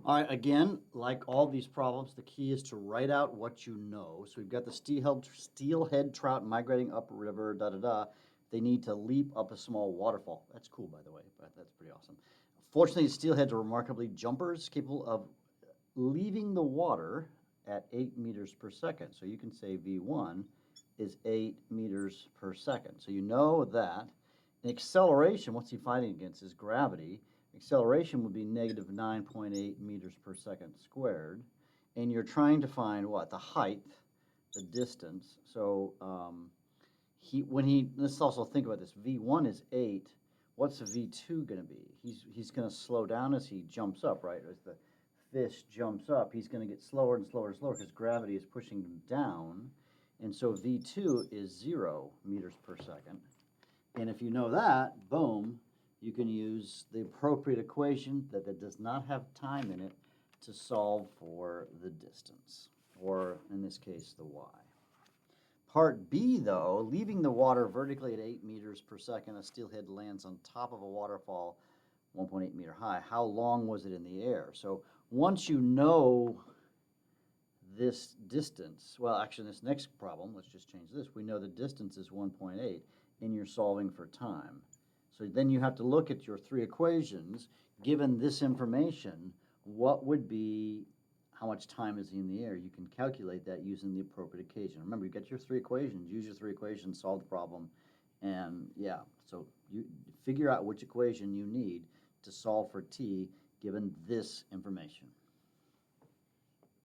All right, again, like all these problems, the key is to write out what you know. So we've got the steelhead trout migrating upriver, da-da-da. They need to leap up a small waterfall. That's cool, by the way, but that's pretty awesome. Fortunately, steelheads are remarkably jumpers, capable of leaving the water at 8 meters per second. So you can say V1 is 8 meters per second. So you know that. And acceleration, what's he fighting against, is gravity. Acceleration would be negative 9.8 meters per second squared. And you're trying to find what? The height, the distance. So let's also think about this. V1 is 8. What's the V2 going to be? He's going to slow down as he jumps up, right? As the fish jumps up, he's going to get slower and slower and slower because gravity is pushing him down. And so V2 is 0 meters per second. And if you know that, boom, you can use the appropriate equation that does not have time in it to solve for the distance, or in this case, the y. Part B, though, leaving the water vertically at 8 meters per second, a steelhead lands on top of a waterfall 1.8 meter high. How long was it in the air? So once you know this distance, well, actually, this next problem, let's just change this. We know the distance is 1.8, and you're solving for time. So then you have to look at your three equations. Given this information, what would be, how much time is he in the air? You can calculate that using the appropriate equation. Remember, you get your three equations, use your three equations, solve the problem, and yeah, so you figure out which equation you need to solve for t given this information.